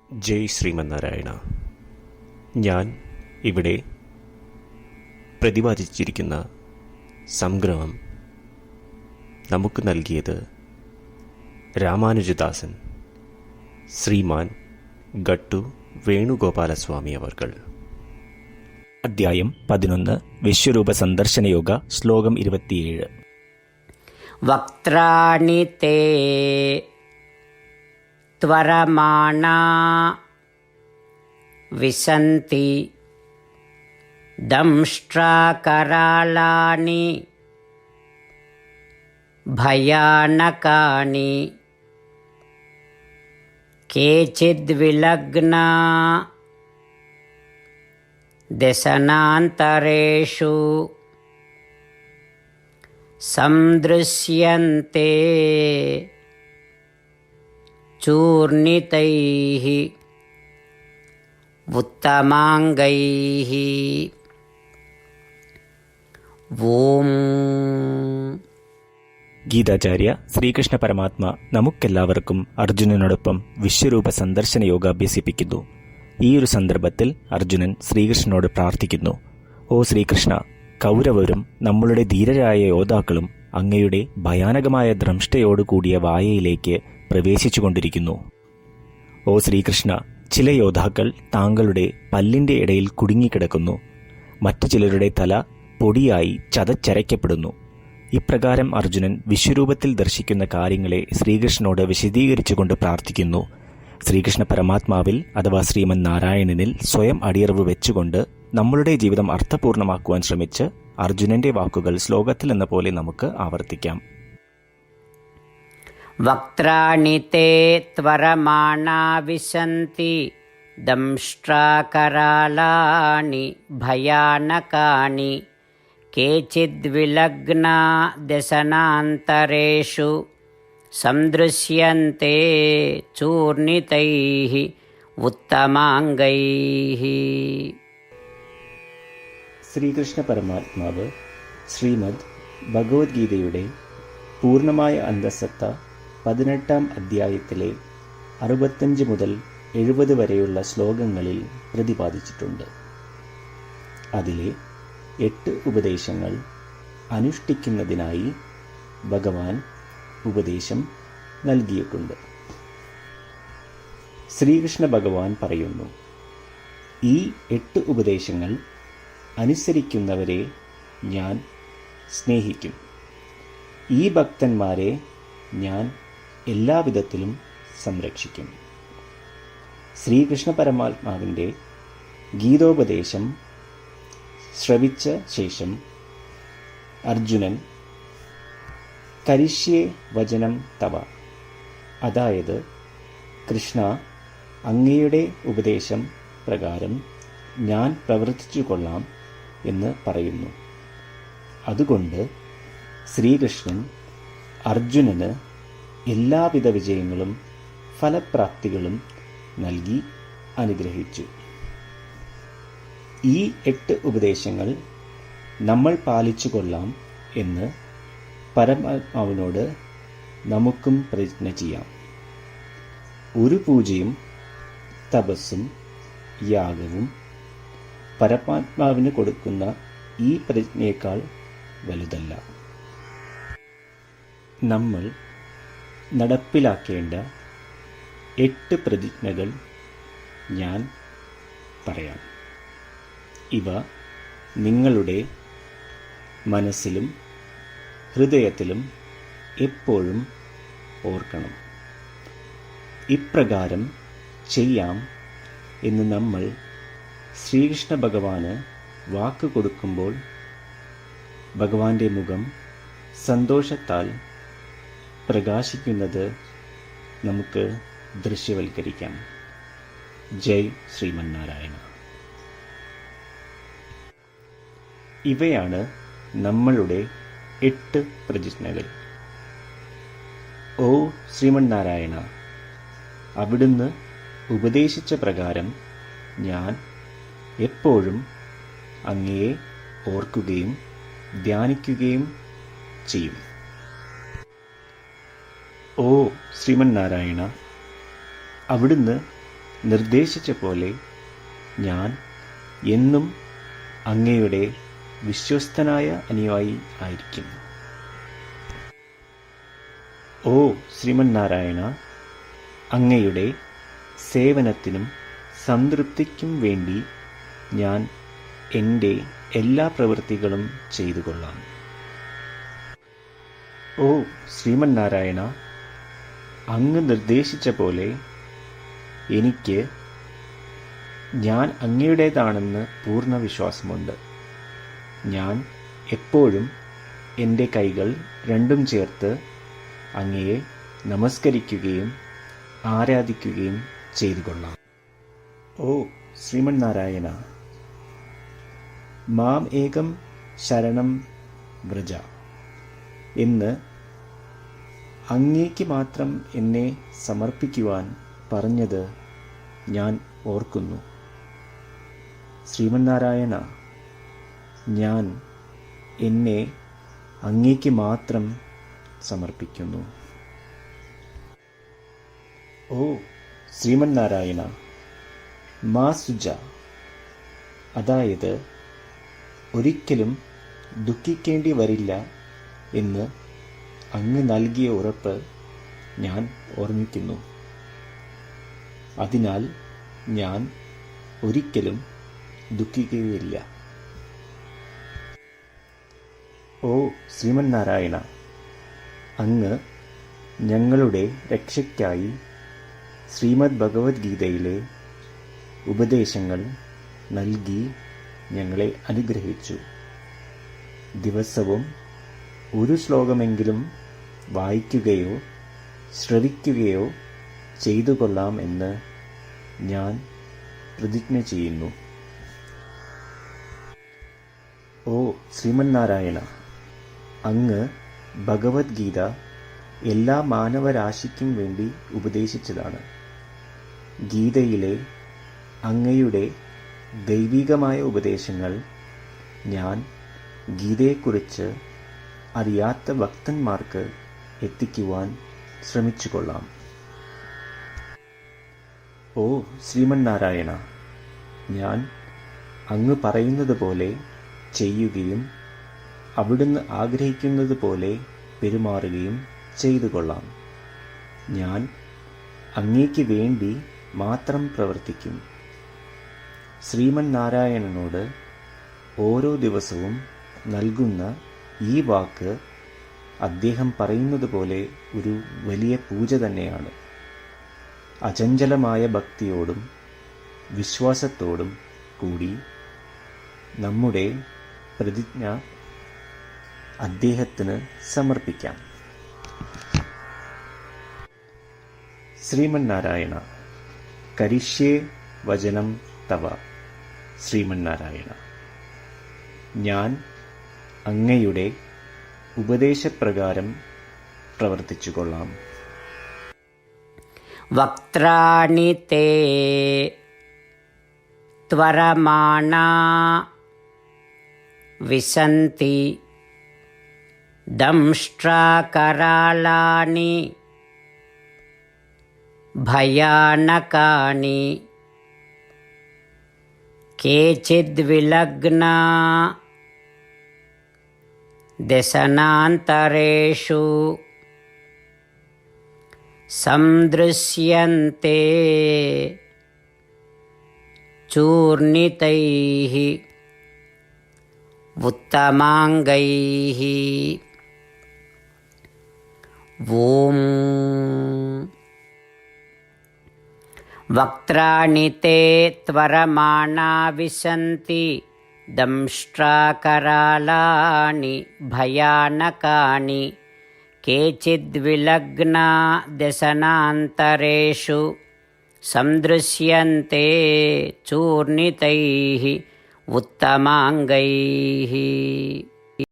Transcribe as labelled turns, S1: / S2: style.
S1: ജയ് ശ്രീമന്നാരായണ. ഞാൻ ഇവിടെ പ്രതിപാദിച്ചിരിക്കുന്ന സംഗ്രഹം നമുക്ക് നൽകിയത് രാമാനുജദാസൻ ശ്രീമാൻ ഗട്ടു വേണുഗോപാലസ്വാമി അവർകൾ.
S2: അധ്യായം 11 വിശ്വരൂപ സന്ദർശനയോഗ. ശ്ലോകം 27.
S3: വക്ത്രാണി തേ ത്വരമാണാ വിശന്തി ദംഷ്ട്രാകരാളാനി ഭയാനകാനി കേചിദ്വിലഗ്നാ ദശനാന്തരേഷു സംദൃശ്യന്തെ ചൂർണിതൈഃ ഉത്തമാംഗൈഃ. ഓം.
S2: ഗീതാചാര്യ ശ്രീകൃഷ്ണ പരമാത്മ നമുക്കെല്ലാവർക്കും അർജുനനോടൊപ്പം വിശ്വരൂപ സന്ദർശന യോഗ അഭ്യസിപ്പിക്കുന്നു. ഈ ഒരു സന്ദർഭത്തിൽ അർജുനൻ ശ്രീകൃഷ്ണനോട് പ്രാർത്ഥിക്കുന്നു: ഓ ശ്രീകൃഷ്ണ, കൗരവരും നമ്മളുടെ ധീരരായ യോദ്ധാക്കളും അങ്ങയുടെ ഭയാനകമായ ദ്രംഷ്ടയോടുകൂടിയ വായയിലേക്ക് പ്രവേശിച്ചുകൊണ്ടിരിക്കുന്നു. ഓ ശ്രീകൃഷ്ണ, ചില യോദ്ധാക്കൾ താങ്കളുടെ പല്ലിൻ്റെ ഇടയിൽ കുടുങ്ങിക്കിടക്കുന്നു. മറ്റു ചിലരുടെ തല പൊടിയായി ചതച്ചരയ്ക്കപ്പെടുന്നു. ഇപ്രകാരം അർജുനൻ വിശ്വരൂപത്തിൽ ദർശിക്കുന്ന കാര്യങ്ങളെ ശ്രീകൃഷ്ണനോട് വിശദീകരിച്ചുകൊണ്ട് പ്രാർത്ഥിക്കുന്നു. ശ്രീകൃഷ്ണ പരമാത്മാവിൽ അഥവാ ശ്രീമൻ നാരായണനിൽ സ്വയം അടിയറവ് വെച്ചുകൊണ്ട് നമ്മളുടെ ജീവിതം അർത്ഥപൂർണമാക്കുവാൻ ശ്രമിച്ച് അർജുനന്റെ വാക്കുകൾ ശ്ലോകത്തിൽ എന്ന പോലെ നമുക്ക് ആവർത്തിക്കാം.
S3: വക്ത്രാണി തേ ത്വരമാണാ വിശന്തി ദംഷ്ട്രാകരാളാനി ഭയാനകാനി കേചിദ്വിലഗ്നാ ദശനാന്തരേഷു സംദൃശ്യന്തെ ചൂർണിതൈഃ ഉത്തമാംഗൈഃ.
S2: ശ്രീകൃഷ്ണ പരമാത്മാവ് ശ്രീമദ് ഭഗവത്ഗീതയുടെ പൂർണ്ണമായ അന്തസത്ത 18-ാം അധ്യായത്തിലെ 65 മുതൽ 70 വരെയുള്ള ശ്ലോകങ്ങളിൽ പ്രതിപാദിച്ചിട്ടുണ്ട്. അതിലെ 8 ഉപദേശങ്ങൾ അനുഷ്ഠിക്കുന്നതിനായി ഭഗവാൻ ഉപദേശം നൽകിയിട്ടുണ്ട്. ശ്രീകൃഷ്ണ ഭഗവാൻ പറയുന്നു: ഈ 8 ഉപദേശങ്ങൾ അനുസരിക്കുന്നവരെ ഞാൻ സ്നേഹിക്കും. ഈ ഭക്തന്മാരെ ഞാൻ എല്ലാവിധത്തിലും സംരക്ഷിക്കും. ശ്രീകൃഷ്ണ പരമാത്മാവിൻ്റെ ഗീതോപദേശം ശ്രവിച്ച ശേഷം അർജുനൻ കരിഷ്യേ വചനം തവ, അതായത് കൃഷ്ണ, അങ്ങയുടെ ഉപദേശം പ്രകാരം ഞാൻ പ്രവർത്തിച്ചു കൊള്ളാം എന്ന് പറയുന്നു. അതുകൊണ്ട് ശ്രീകൃഷ്ണൻ അർജുനന് എല്ലാവിധ വിജയങ്ങളും ഫലപ്രാപ്തികളും നൽകി അനുഗ്രഹിച്ചു. ഈ 8 ഉപദേശങ്ങൾ നമ്മൾ പാലിച്ചു കൊള്ളാം എന്ന് പരമാത്മാവിനോട് നമുക്കും പ്രതിജ്ഞ ചെയ്യാം. ഒരു പൂജയും തപസ്സും യാഗവും പരമാത്മാവിന് കൊടുക്കുന്ന ഈ പ്രതിജ്ഞയേക്കാൾ വലുതല്ല. നമ്മൾ നടപ്പിലാക്കേണ്ട 8 പ്രതിജ്ഞകൾ ഞാൻ പറയാം. ഇവ നിങ്ങളുടെ മനസ്സിലും ഹൃദയത്തിലും എപ്പോഴും ഓർക്കണം. ഇപ്രകാരം ചെയ്യാം എന്ന് നമ്മൾ ശ്രീകൃഷ്ണ ഭഗവാന് വാക്ക് കൊടുക്കുമ്പോൾ ഭഗവാന്റെ മുഖം സന്തോഷത്താൽ പ്രകാശിക്കുന്നത് നമുക്ക് ദൃശ്യവൽക്കരിക്കാം. ജയ് ശ്രീമന്നാരായണ. ഇവയാണ് നമ്മളുടെ 8 പ്രതിജ്ഞകൾ. ഓ ശ്രീമന്നാരായണ, അവിടുന്ന് ഉപദേശിച്ച പ്രകാരം ഞാൻ എപ്പോഴും അങ്ങയെ ഓർക്കുകയും ധ്യാനിക്കുകയും ചെയ്യും. ഓ ശ്രീമന്നാരായണ, അവിടുന്ന് നിർദ്ദേശിച്ച പോലെ ഞാൻ എന്നും അങ്ങയുടെ വിശ്വസ്തനായ അനുയായി ആയിരിക്കും. ഓ ശ്രീമന്നാരായണ, അങ്ങയുടെ സേവനത്തിനും സംതൃപ്തിക്കും വേണ്ടി ഞാൻ എൻ്റെ എല്ലാ പ്രവൃത്തികളും ചെയ്തു കൊള്ളാം. ഓ ശ്രീമന്നാരായണ, അങ്ങ് നിർദ്ദേശിച്ച പോലെ എനിക്ക് ഞാൻ അങ്ങയുടേതാണെന്ന് പൂർണ്ണ വിശ്വാസമുണ്ട്. ഞാൻ എപ്പോഴും എൻ്റെ കൈകൾ രണ്ടും ചേർത്ത് അങ്ങയെ നമസ്കരിക്കുകയും ആരാധിക്കുകയും ചെയ്തു കൊള്ളാം. ഓ ശ്രീമന്നാരായണ, മാം ഏകം ശരണം വ്രജ എന്ന് അങ്ങേക്ക് മാത്രം എന്നെ സമർപ്പിക്കുവാൻ പറഞ്ഞത് ഞാൻ ഓർക്കുന്നു. ശ്രീമന്നാരായണ, ഞാൻ എന്നെ അങ്ങേക്ക് മാത്രം സമർപ്പിക്കുന്നു. ഓ ശ്രീമന്നാരായണ, മാ സുജ, അതായത് ഒരിക്കലും ദുഃഖിക്കേണ്ടി വരില്ല എന്ന് അങ്ങ് നൽകിയ ഉറപ്പ് ഞാൻ ഓർമ്മിക്കുന്നു. അതിനാൽ ഞാൻ ഒരിക്കലും ദുഃഖിക്കുകയില്ല. ഓ ശ്രീമന്നാരായണ, അങ്ങ് ഞങ്ങളുടെ രക്ഷയ്ക്കായി ശ്രീമദ് ഭഗവത്ഗീതയിലെ ഉപദേശങ്ങൾ നൽകി ഞങ്ങളെ അനുഗ്രഹിച്ചു. ദിവസവും ഒരു ശ്ലോകമെങ്കിലും വായിക്കുകയോ ശ്രവിക്കുകയോ ചെയ്തു കൊള്ളാം എന്ന് ഞാൻ പ്രതിജ്ഞ ചെയ്യുന്നു. ഓ ശ്രീമന്നാരായണ, അങ്ങ് ഭഗവത്ഗീത എല്ലാ മാനവരാശിക്കും വേണ്ടി ഉപദേശിച്ചതാണ്. ഗീതയിലെ അങ്ങയുടെ ദൈവികമായ ഉപദേശങ്ങൾ ഞാൻ ഗീതയെക്കുറിച്ച് അറിയാത്ത ഭക്തന്മാർക്ക് എത്തിക്കുവാൻ ശ്രമിച്ചുകൊള്ളാം. ഓ ശ്രീമന്നാരായണ, ഞാൻ അങ്ങ് പറയുന്നത് പോലെ ചെയ്യുകയും അവിടുന്ന് ആഗ്രഹിക്കുന്നത് പോലെ പെരുമാറുകയും ചെയ്തു കൊള്ളാം. ഞാൻ അങ്ങേക്ക് വേണ്ടി മാത്രം പ്രവർത്തിക്കും. ശ്രീമന്നാരായണനോട് ഓരോ ദിവസവും നൽകുന്ന ഈ വാക്ക് അദ്ദേഹം പറയുന്നത് പോലെ ഒരു വലിയ പൂജ തന്നെയാണ്. അചഞ്ചലമായ ഭക്തിയോടും വിശ്വാസത്തോടും കൂടി നമ്മുടെ പ്രതിജ്ഞ അദ്ദേഹത്തിന് സമർപ്പിക്കാം. ശ്രീമന്നാരായണ, കരിഷ്യേ വചനം തവ. ശ്രീമന്നാരായണ, ഞാൻ അങ്ങയുടെ ഉപദേശപ്രകാരം പ്രവർത്തിച്ചുകൊള്ളാം.
S3: വക്ത്രാണി തേ ത്വരമാണാ വിശന്തി ദംഷ്ട്രാകരാളാനി ഭയാനകാനി കേചിദ്വിലഗ്നാ ദശനാന്തരേഷു സംദൃശ്യന്തെ ചൂർണിതൈഃ ഉത്തമാംഗൈഃ. ഓം വക്ത്രാണി തേ ത്വരമാണാ വിശന്തി ദംഷ്ട്രാകരാളാനി ഭയാനകാനി കേചിദ്വിലഗ്നാ ദശനാന്തരേഷു സംദൃശ്യന്തെ ചൂർണിതൈഃ ഉത്തമാംഗൈഃ.